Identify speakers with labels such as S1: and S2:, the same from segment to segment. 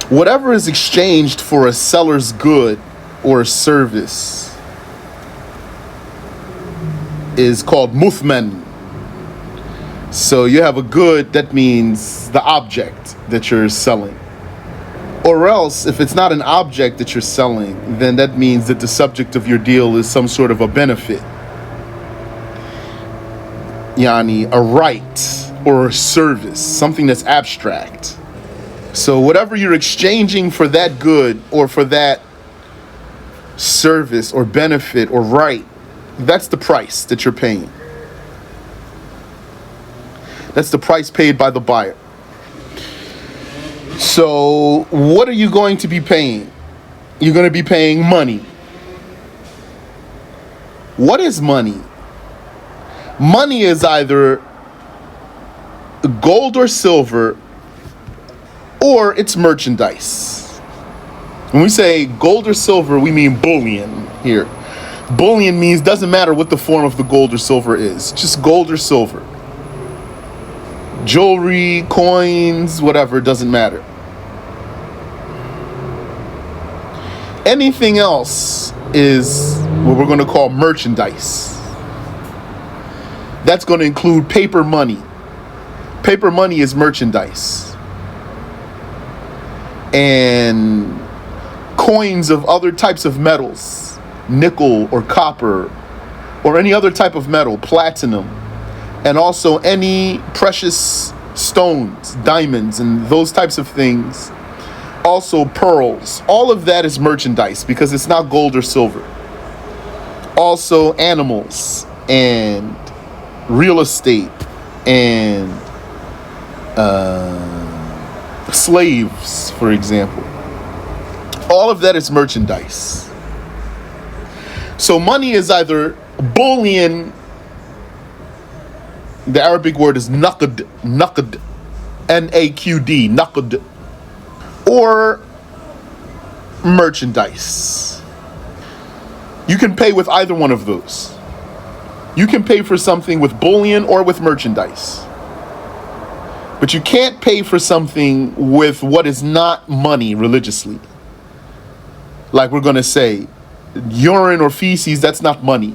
S1: Whatever is exchanged for a seller's good or service is called muthman. So you have a good, that means the object that you're selling. Or else, if it's not an object that you're selling, then that means that the subject of your deal is some sort of a benefit. Yani, a right or a service, something that's abstract. So whatever you're exchanging for that good or for that service or benefit or right, that's the price that you're paying. That's the price paid by the buyer. So what are you going to be paying? You're going to be paying money. What is money? Money is either gold or silver, or it's merchandise. When we say gold or silver, we mean bullion here. Bullion means doesn't matter what the form of the gold or silver is, just gold or silver. Jewelry, coins, whatever, doesn't matter. Anything else is what we're going to call merchandise. That's going to include paper money. Paper money is merchandise. And coins of other types of metals, nickel or copper, or any other type of metal, platinum, and also any precious stones, diamonds, and those types of things. Also pearls. All of that is merchandise because it's not gold or silver. Also animals and real estate and slaves, for example. All of that is merchandise. So money is either bullion. The Arabic word is naqd, N-A-Q-D, naqd, or merchandise. You can pay with either one of those. You can pay for something with bullion or with merchandise. But you can't pay for something with what is not money religiously. Like we're going to say, urine or feces, that's not money.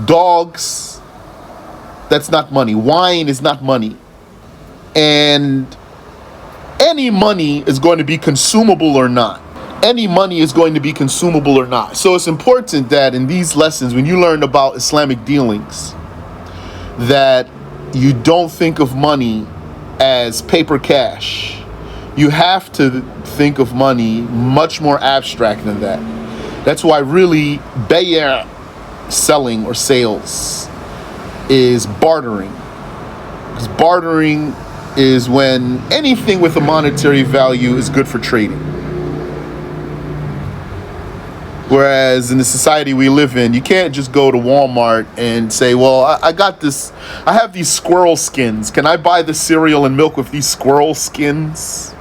S1: Dogs, that's not money. Wine is not money. And any money is going to be consumable or not. Any money is going to be consumable or not. So it's important that in these lessons, when you learn about Islamic dealings, that you don't think of money as paper cash. You have to think of money much more abstract than that. That's why really bay', selling or sales, is bartering. Because bartering is when anything with a monetary value is good for trading. Whereas in the society we live in, you can't just go to Walmart and say, well, I got this, I have these squirrel skins. Can I buy the cereal and milk with these squirrel skins?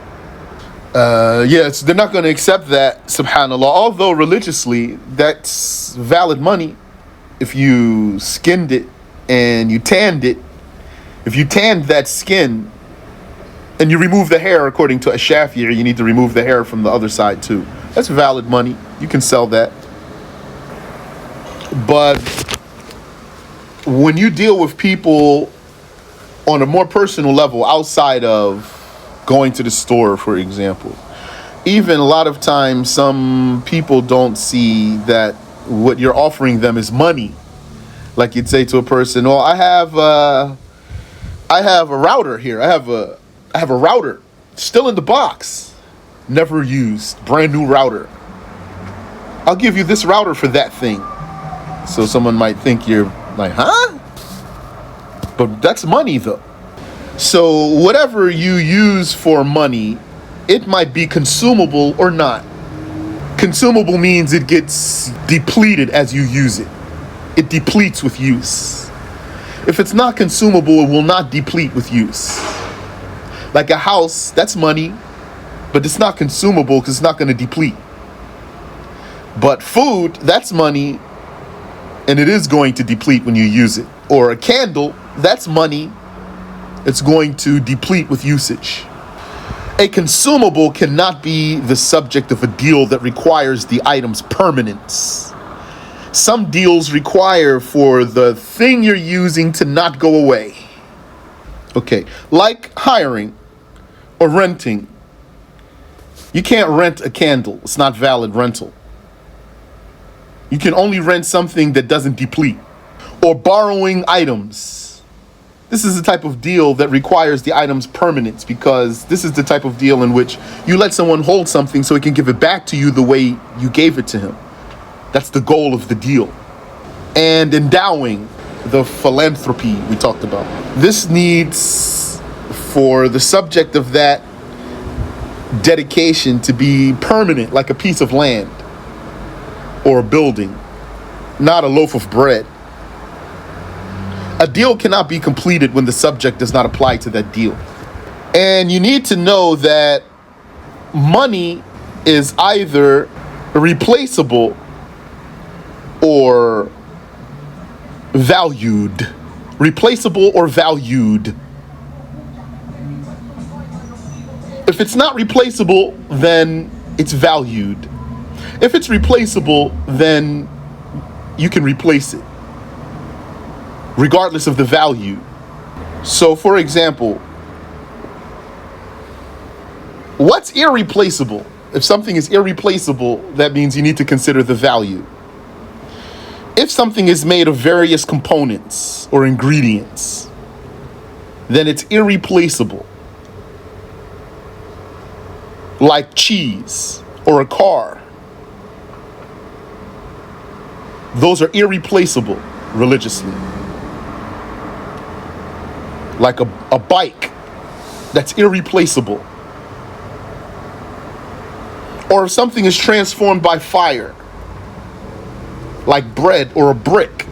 S1: Yes, they're not going to accept that, subhanAllah. Although religiously, that's valid money. If you skinned it and you tanned it, if you tanned that skin and you remove the hair, according to a Shafi'i, you need to remove the hair from the other side too. That's valid money. You can sell that. But when you deal with people on a more personal level outside of going to the store, for example, even a lot of times some people don't see that what you're offering them is money. Like you'd say to a person, "Oh, I have a router here. I have a router still in the box, never used, brand new router. I'll give you this router for that thing." So someone might think you're like, huh? But that's money though. So whatever you use for money, it might be consumable or not. Consumable means it gets depleted as you use it. It depletes with use. If it's not consumable, it will not deplete with use. Like a house, that's money, but it's not consumable because it's not going to deplete. But food, that's money, and it is going to deplete when you use it. Or a candle, that's money, it's going to deplete with usage. A consumable cannot be the subject of a deal that requires the item's permanence. Some deals require for the thing you're using to not go away. Okay, like hiring or renting. You can't rent a candle. It's not valid rental. You can only rent something that doesn't deplete. Or borrowing items. This is the type of deal that requires the item's permanence, because this is the type of deal in which you let someone hold something so he can give it back to you the way you gave it to him. That's the goal of the deal. And endowing, the philanthropy we talked about. This needs for the subject of that dedication to be permanent, like a piece of land or a building, not a loaf of bread. A deal cannot be completed when the subject does not apply to that deal. And you need to know that money is either replaceable or valued. Replaceable or valued. If it's not replaceable, then it's valued. If it's replaceable, then you can replace it, regardless of the value. So, for example, what's irreplaceable? If something is irreplaceable, that means you need to consider the value. If something is made of various components or ingredients, then it's irreplaceable. Like cheese or a car. Those are irreplaceable religiously. Like a bike, that's irreplaceable. Or if something is transformed by fire, like bread or a brick,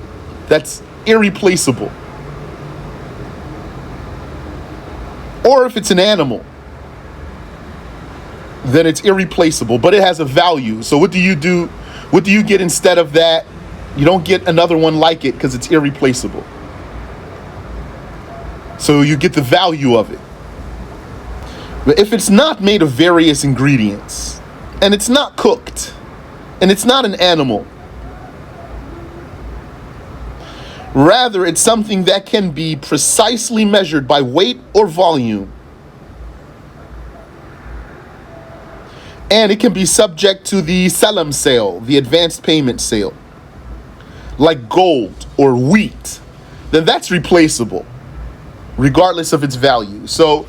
S1: that's irreplaceable. Or if it's an animal, then it's irreplaceable, but it has a value. So what do you do? What do you get instead of that? You don't get another one like it because it's irreplaceable. So you get the value of it. But if it's not made of various ingredients, and it's not cooked, and it's not an animal, rather it's something that can be precisely measured by weight or volume, and it can be subject to the selam sale, the advanced payment sale, like gold or wheat, then that's replaceable, regardless of its value. So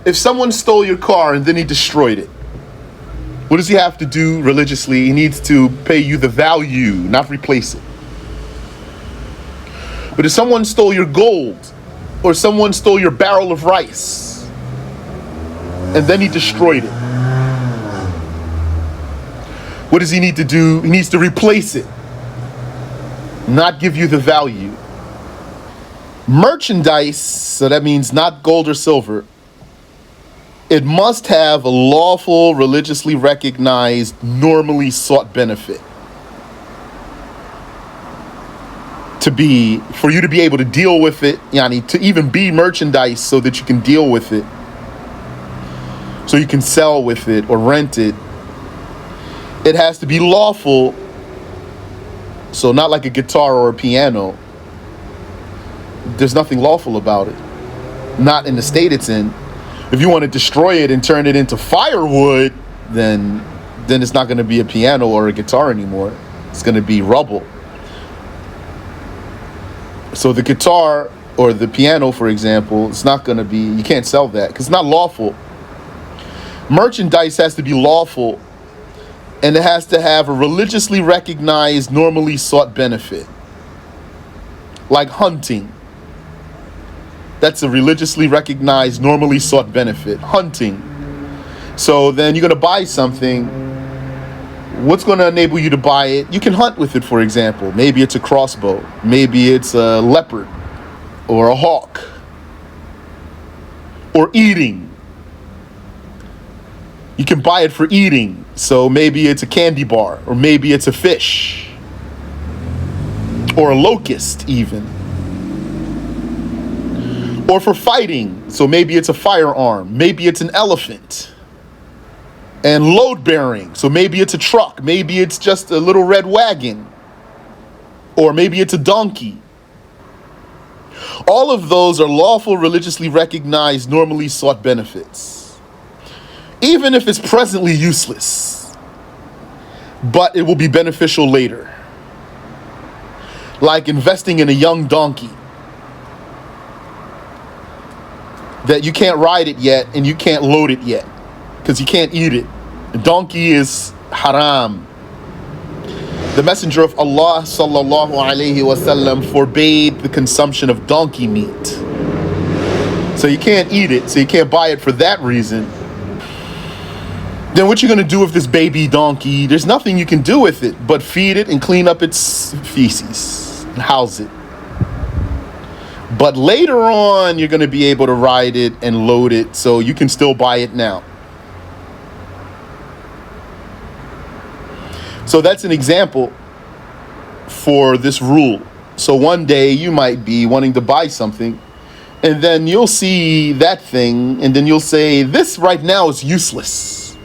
S1: if someone stole your car and then he destroyed it, what does he have to do religiously? He needs to pay you the value, not replace it. But if someone stole your gold, or someone stole your barrel of rice, and then he destroyed it, what does he need to do? He needs to replace it, not give you the value. Merchandise, so that means not gold or silver, it must have a lawful, religiously recognized, normally sought benefit for you to be able to deal with it, yani to even be merchandise so that you can deal with it, so you can sell with it or rent it. It has to be lawful. So not like a guitar or a piano. There's nothing lawful about it. Not in the state it's in. If you want to destroy it and turn it into firewood, then it's not going to be a piano or a guitar anymore. It's going to be rubble. So the guitar or the piano, for example, it's not going to be, you can't sell that because it's not lawful. Merchandise has to be lawful, and it has to have a religiously recognized, normally sought benefit. Like hunting. That's a religiously recognized, normally sought benefit. Hunting. So then you're going to buy something. What's going to enable you to buy it? You can hunt with it, for example. Maybe it's a crossbow. Maybe it's a leopard or a hawk. Or eating. You can buy it for eating. So maybe it's a candy bar, or maybe it's a fish, or a locust even. Or for fighting, so maybe it's a firearm, maybe it's an elephant. And load bearing, so maybe it's a truck, maybe it's just a little red wagon, or maybe it's a donkey. All of those are lawful, religiously recognized, normally sought benefits. Even if it's presently useless, but it will be beneficial later. Like investing in a young donkey that you can't ride it yet and you can't load it yet because you can't eat it. A donkey is haram. The Messenger of Allah sallallahu alaihi wasallam forbade the consumption of donkey meat. So you can't eat it, so you can't buy it for that reason. Then what you gonna do with this baby donkey? There's nothing you can do with it but feed it and clean up its feces and house it. But later on, you're gonna be able to ride it and load it, so you can still buy it now. So that's an example for this rule. So one day you might be wanting to buy something, and then you'll see that thing, and then you'll say, this right now is useless.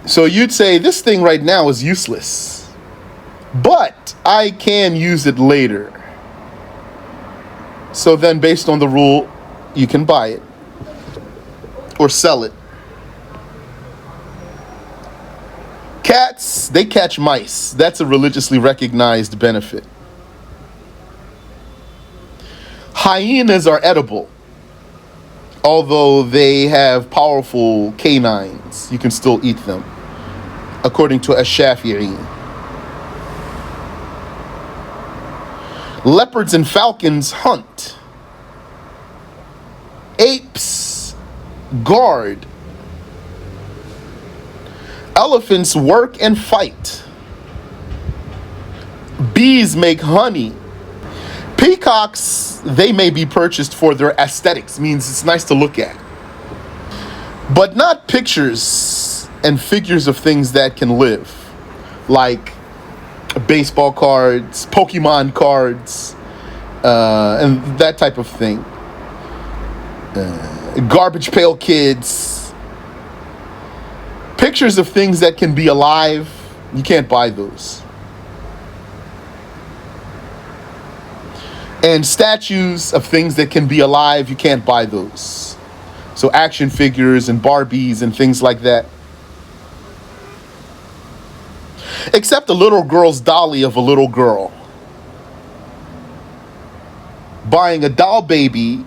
S1: So you'd say, this thing right now is useless, but I can use it later. So then based on the rule, you can buy it or sell it. Cats, they catch mice. That's a religiously recognized benefit. Hyenas are edible. Although they have powerful canines, you can still eat them, according to Ash-Shafi'i. Leopards and falcons hunt. Apes guard. Elephants work and fight. Bees make honey. Peacocks, they may be purchased for their aesthetics, means it's nice to look at. But not pictures and figures of things that can live, like baseball cards, Pokemon cards, and that type of thing. Garbage pail kids. Pictures of things that can be alive, you can't buy those. And statues of things that can be alive, you can't buy those. So action figures and Barbies and things like that. Except a little girl's dolly of a little girl. Buying a doll baby,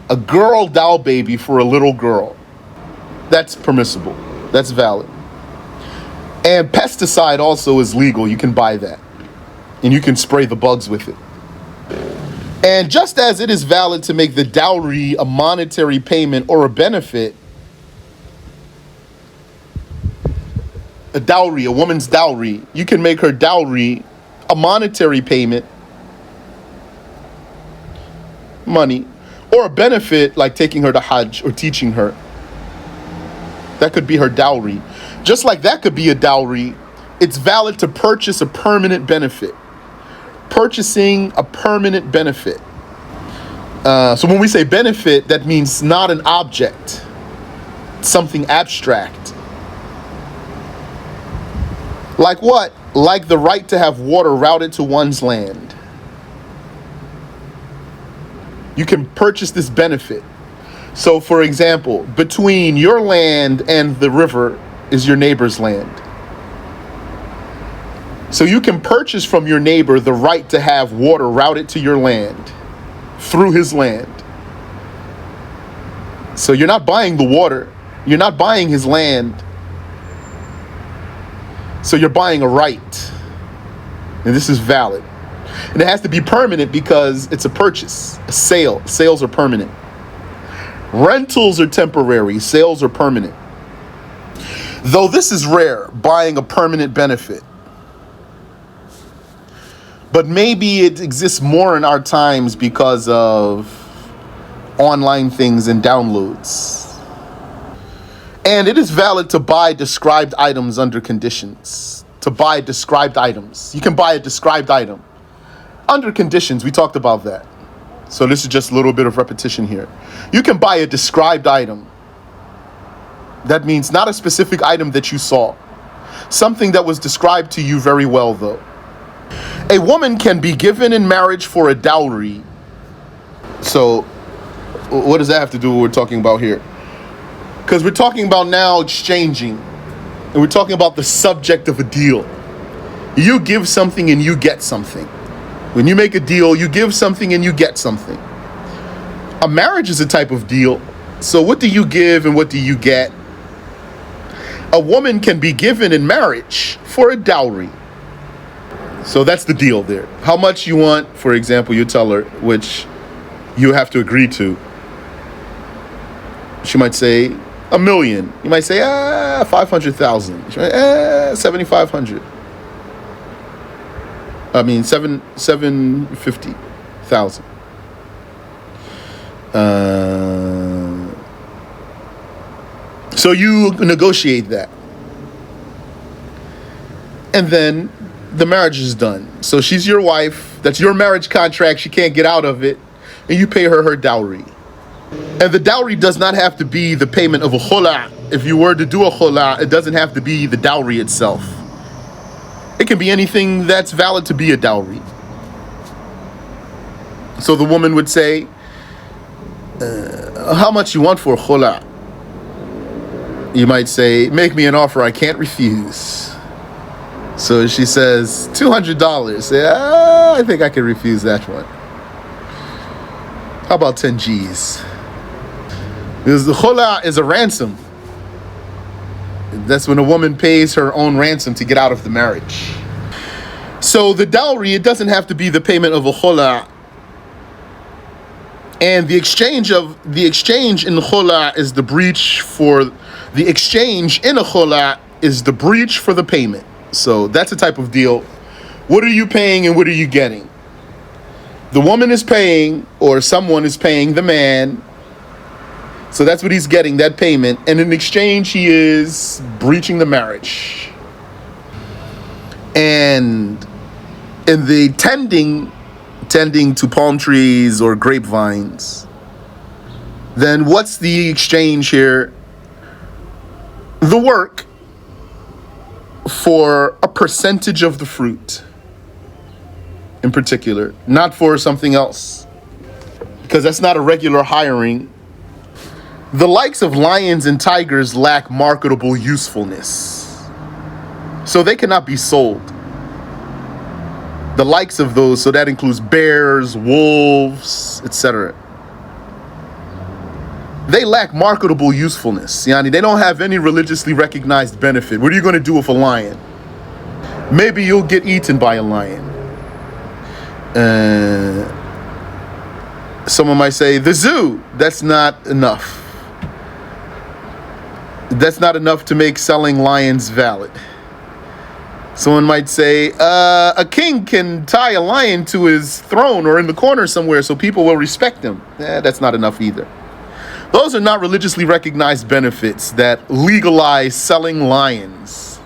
S1: a girl doll baby for a little girl. That's permissible. That's valid. And pesticide also is legal. You can buy that. And you can spray the bugs with it. And just as it is valid to make the dowry a monetary payment or a benefit, a dowry, a woman's dowry, you can make her dowry a monetary payment, money, or a benefit like taking her to Hajj or teaching her. That could be her dowry. Just like that could be a dowry, it's valid to purchase a permanent benefit. Purchasing a permanent benefit. So when we say benefit, that means not an object, something abstract. Like what? Like the right to have water routed to one's land. You can purchase this benefit. So for example, between your land and the river is your neighbor's land. So you can purchase from your neighbor the right to have water routed to your land through his land. So you're not buying the water, you're not buying his land. So you're buying a right. And this is valid. And it has to be permanent because it's a purchase, a sale. Sales are permanent. Rentals are temporary, sales are permanent. Though this is rare, buying a permanent benefit. But maybe it exists more in our times because of online things and downloads. And it is valid to buy described items under conditions. To buy described items. You can buy a described item. Under conditions, we talked about that. So this is just a little bit of repetition here. You can buy a described item. That means not a specific item that you saw. Something that was described to you very well, though. A woman can be given in marriage for a dowry. So what does that have to do with what we're talking about here? Because we're talking about now exchanging. And we're talking about the subject of a deal. You give something and you get something. When you make a deal, you give something and you get something. A marriage is a type of deal. So what do you give and what do you get? A woman can be given in marriage for a dowry. So that's the deal there. How much you want, for example, you tell her, which you have to agree to. She might say $1 million. You might say 500,000. She might 7,500. I mean 750,000. So you negotiate that, and then the marriage is done. So she's your wife. That's your marriage contract. She can't get out of it, and you pay her dowry. And the dowry does not have to be the payment of a khula. If you were to do a khula, it doesn't have to be the dowry itself. It can be anything that's valid to be a dowry. So the woman would say, how much you want for a khula? You might say, make me an offer I can't refuse. So she says, $200. Say, I think I can refuse that one. How about 10 G's? Because the khula is a ransom. That's when a woman pays her own ransom to get out of the marriage. So the dowry, it doesn't have to be the payment of a khula. And the exchange in khula is the breach for the exchange in a khula is the breach for the payment. So that's a type of deal. What are you paying and what are you getting? The woman is paying, or someone is paying the man. So that's what he's getting, that payment. And in exchange, he is breaching the marriage. And in the tending to palm trees or grapevines, then what's the exchange here? The work for a percentage of the fruit in particular, not for something else, because that's not a regular hiring. The likes of lions and tigers lack marketable usefulness, so they cannot be sold. The likes of those, so that includes bears, wolves, etc. They lack marketable usefulness. Yani, they don't have any religiously recognized benefit. What are you going to do with a lion? Maybe you'll get eaten by a lion. Someone might say, the zoo, that's not enough. That's not enough to make selling lions valid. Someone might say, a king can tie a lion to his throne or in the corner somewhere so people will respect him. That's not enough either. Those are not religiously recognized benefits that legalize selling lions.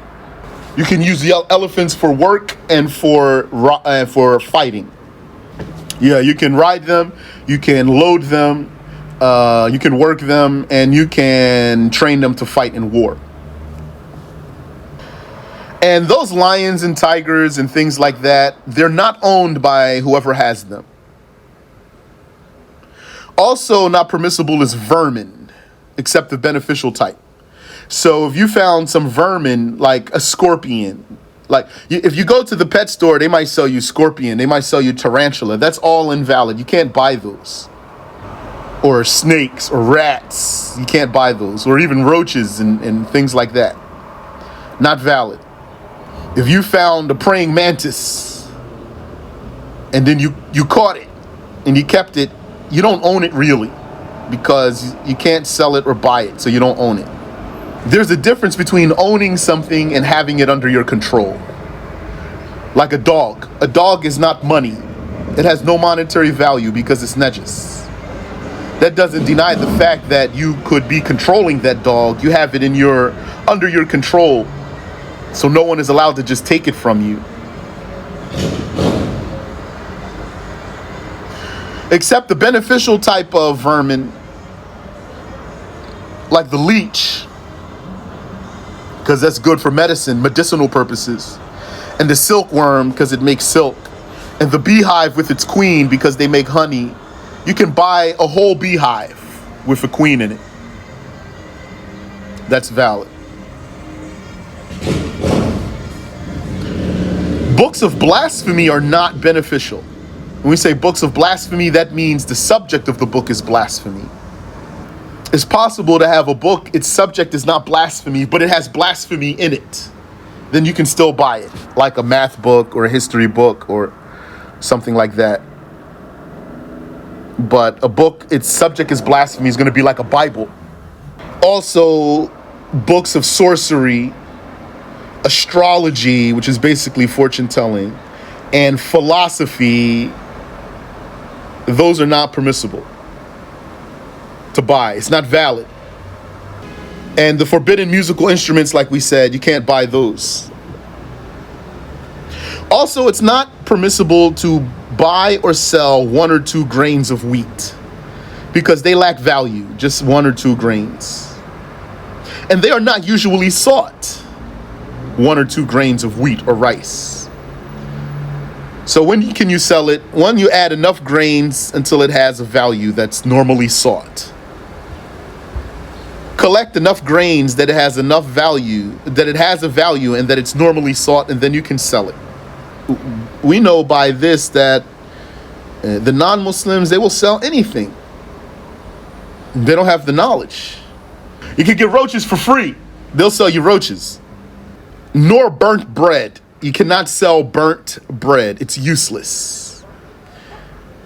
S1: You can use the elephants for work and for fighting. Yeah, you can ride them, you can load them, you can work them, and you can train them to fight in war. And those lions and tigers and things like that, they're not owned by whoever has them. Also not permissible is vermin, except the beneficial type. So if you found some vermin, like a scorpion, like if you go to the pet store, they might sell you scorpion, they might sell you tarantula. That's all invalid. You can't buy those. Or snakes or rats, you can't buy those. Or even roaches and things like that. Not valid. If you found a praying mantis and then you caught it and you kept it, you don't own it really, because you can't sell it or buy it, so you don't own it. There's a difference between owning something and having it under your control. Like a dog. A dog is not money. It has no monetary value because it's najis. That doesn't deny the fact that you could be controlling that dog. You have it under your control, so no one is allowed to just take it from you. Except the beneficial type of vermin, like the leech, because that's good for medicinal purposes, and the silkworm because it makes silk, and the beehive with its queen because they make honey. You can buy a whole beehive with a queen in it. That's valid. Books of blasphemy are not beneficial. When we say books of blasphemy, that means the subject of the book is blasphemy. It's possible to have a book, its subject is not blasphemy, but it has blasphemy in it. Then you can still buy it, like a math book or a history book or something like that. But a book, its subject is blasphemy, is going to be like a Bible. Also, books of sorcery, astrology, which is basically fortune telling, and philosophy, those are not permissible to buy. It's not valid. And the forbidden musical instruments, like we said, you can't buy those. Also, it's not permissible to buy or sell 1 or 2 grains of wheat because they lack value, just 1 or 2 grains. And they are not usually sought, 1 or 2 grains of wheat or rice. So when can you sell it? One, you add enough grains until it has a value that's normally sought. Collect enough grains that it has enough value, that it has a value and that it's normally sought, and then you can sell it. We know by this that the non-Muslims, they will sell anything. They don't have the knowledge. You can get roaches for free. They'll sell you roaches. Nor burnt bread. You cannot sell burnt bread. It's useless.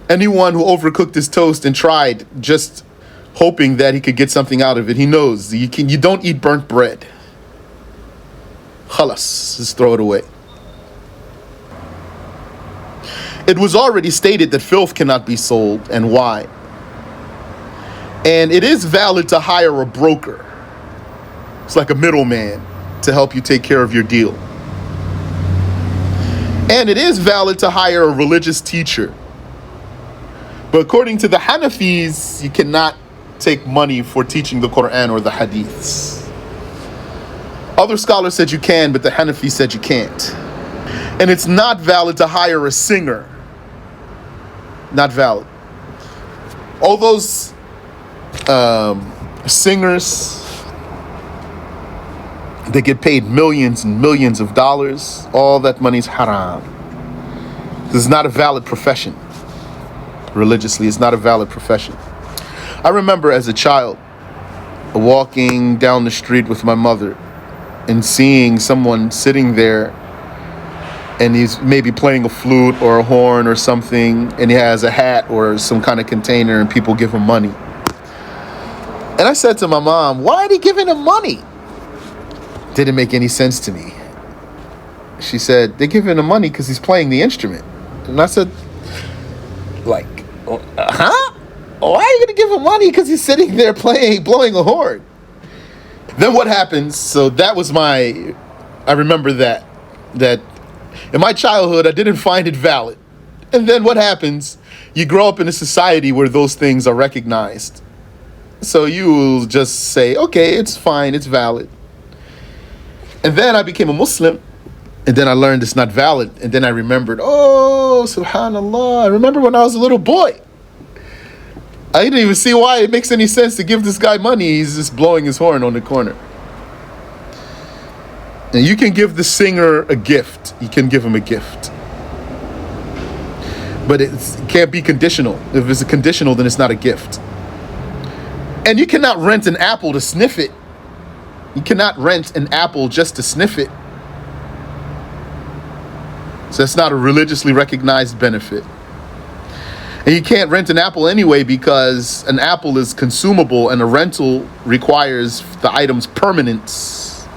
S1: Anyone who overcooked his toast and tried just hoping that he could get something out of it, he knows you don't eat burnt bread. Khalas, just throw it away. It was already stated that filth cannot be sold, and why. And it is valid to hire a broker. It's like a middleman to help you take care of your deal. And it is valid to hire a religious teacher. But according to the Hanafis, you cannot take money for teaching the Quran or the Hadiths. Other scholars said you can, but the Hanafi said you can't. And it's not valid to hire a singer. Not valid. All those singers, they get paid millions and millions of dollars. All that money is haram. This is not a valid profession. Religiously, it's not a valid profession. I remember as a child walking down the street with my mother and seeing someone sitting there, and he's maybe playing a flute or a horn or something, and he has a hat or some kind of container, and people give him money. And I said to my mom, why are they giving him money? Didn't make any sense to me. She said, they're giving him money because he's playing the instrument. And I said, like, huh? Why are you going to give him money because he's sitting there blowing a horn? Then what happens? So that was I remember that in my childhood, I didn't find it valid. And then what happens? You grow up in a society where those things are recognized. So you will just say, okay, it's fine, it's valid. And then I became a Muslim, and then I learned it's not valid. And then I remembered, oh, subhanallah, I remember when I was a little boy. I didn't even see why it makes any sense to give this guy money. He's just blowing his horn on the corner. And you can give the singer a gift. You can give him a gift. But it can't be conditional. If it's a conditional, then it's not a gift. And you cannot rent an apple to sniff it. You cannot rent an apple just to sniff it. So that's not a religiously recognized benefit. And you can't rent an apple anyway because an apple is consumable and a rental requires the item's permanence.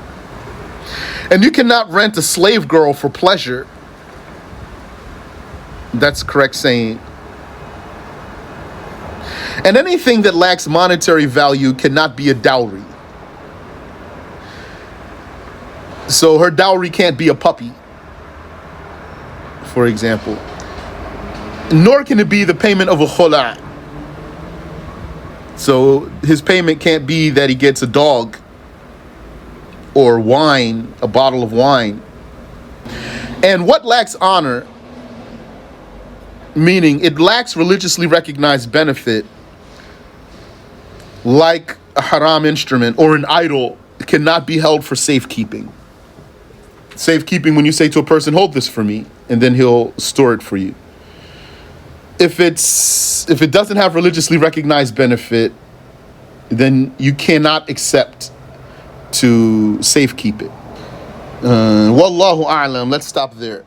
S1: And you cannot rent a slave girl for pleasure. That's correct saying. And anything that lacks monetary value cannot be a dowry. So her dowry can't be a puppy, for example. nor can it be the payment of a khula'. So his payment can't be that he gets a dog or wine, a bottle of wine. And what lacks honor, meaning it lacks religiously recognized benefit, like a haram instrument or an idol, cannot be held for safekeeping. Safekeeping, when you say to a person, hold this for me, and then he'll store it for you. If it doesn't have religiously recognized benefit, then you cannot accept to safekeep it. Wallahu a'lam. Let's stop there.